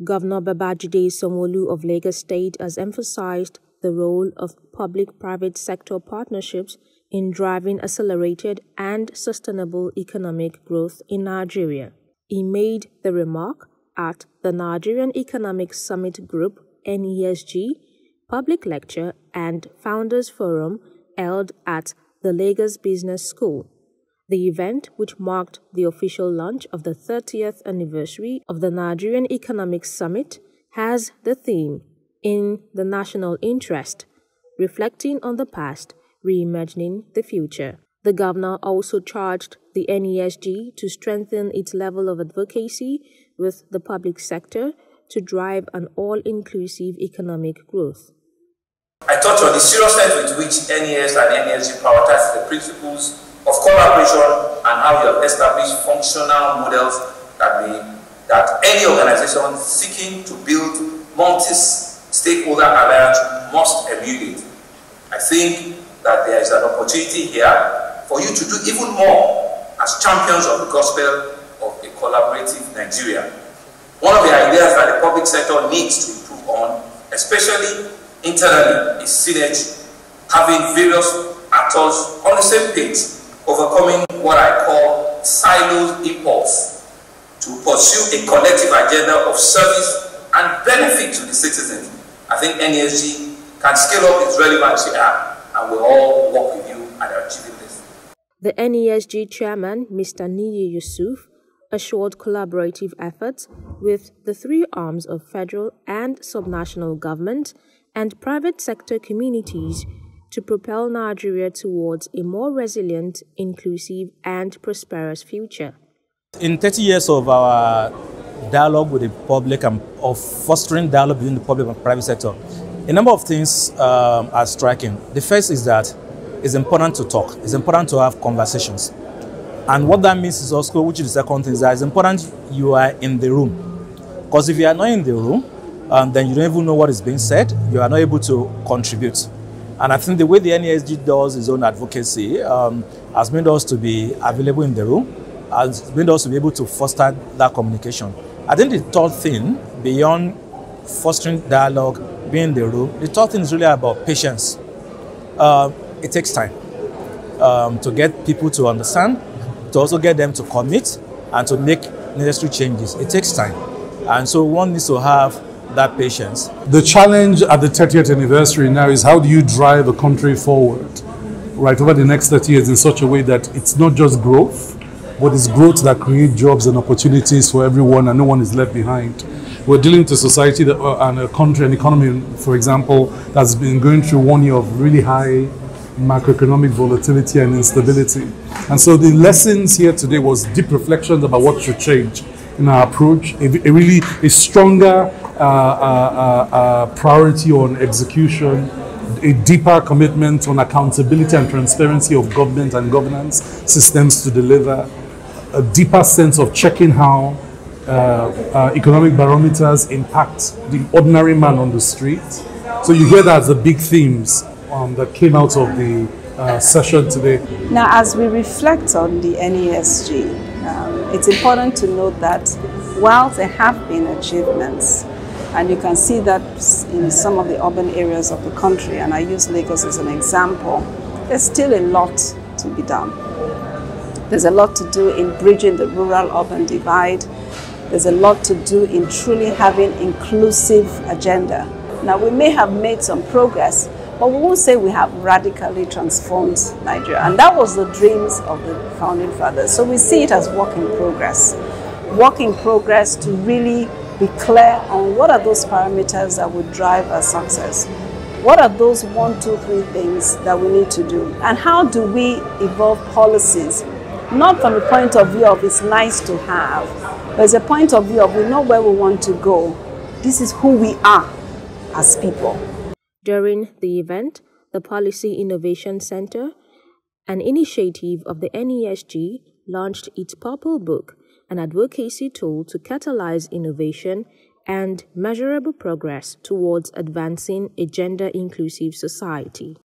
Governor Babajide Sanwo-Olu of Lagos State has emphasized the role of public-private sector partnerships in driving accelerated and sustainable economic growth in Nigeria. He made the remark at the Nigerian Economic Summit Group (NESG) public lecture and Founders Forum held at the Lagos Business School. The event, which marked the official launch of the 30th anniversary of the Nigerian Economic Summit, has the theme, "In the National Interest," reflecting on the past, reimagining the future. The governor also charged the NESG to strengthen its level of advocacy with the public sector to drive an all-inclusive economic growth. I touched on the seriousness with which NES and NESG prioritize the principles of collaboration and how you have established functional models that any organization seeking to build multi-stakeholder alliance must emulate. I think that there is an opportunity here for you to do even more as champions of the gospel of a collaborative Nigeria. One of the ideas that the public sector needs to improve on, especially internally, is synergy, having various actors on the same page, overcoming what I call siloed impulse to pursue a collective agenda of service and benefit to the citizens. I think NESG can scale up its relevancy and we'll all work with you at achieving this. The NESG chairman, Mr. Niyi Yusuf, assured collaborative efforts with the three arms of federal and subnational government and private sector communities to propel Nigeria towards a more resilient, inclusive, and prosperous future. In 30 years of our dialogue with the public and of fostering dialogue between the public and private sector, a number of things are striking. The first is that it's important to talk. It's important to have conversations. And what that means is also, which is the second thing, is that it's important you are in the room. Because if you are not in the room, then you don't even know what is being said. You are not able to contribute. And I think the way the NESG does its own advocacy has made us to be available in the room, has made us to be able to foster that communication. I think the third thing, beyond fostering dialogue, being in the room, the third thing is really about patience. It takes time to get people to understand, to also get them to commit, and to make necessary changes. It takes time. And so one needs to have that patience. The challenge at the 30th anniversary now is how do you drive a country forward, right, over the next 30 years in such a way that it's not just growth, but it's growth that creates jobs and opportunities for everyone and no one is left behind. We're dealing with a society that, and a country and economy, for example, that's been going through 1 year of really high macroeconomic volatility and instability. And so the lessons here today was deep reflections about what should change in our approach, a stronger priority on execution, a deeper commitment on accountability and transparency of government and governance systems to deliver, a deeper sense of checking how economic barometers impact the ordinary man on the street. So you hear that as the big themes that came out of the session today. Now, as we reflect on the NESG, it's important to note that while there have been achievements, and you can see that in some of the urban areas of the country, and I use Lagos as an example, there's still a lot to be done. There's a lot to do in bridging the rural-urban divide. There's a lot to do in truly having inclusive agenda. Now, we may have made some progress, but we won't say we have radically transformed Nigeria. And that was the dreams of the founding fathers. So we see it as work in progress. Work in progress to really be clear on what are those parameters that would drive our success. What are those 1, 2, 3 things that we need to do? And how do we evolve policies? Not from the point of view of it's nice to have, but it's a point of view of we know where we want to go. This is who we are as people. During the event, the Policy Innovation Center, an initiative of the NESG, launched its Purple Book, an advocacy tool to catalyze innovation and measurable progress towards advancing a gender-inclusive society.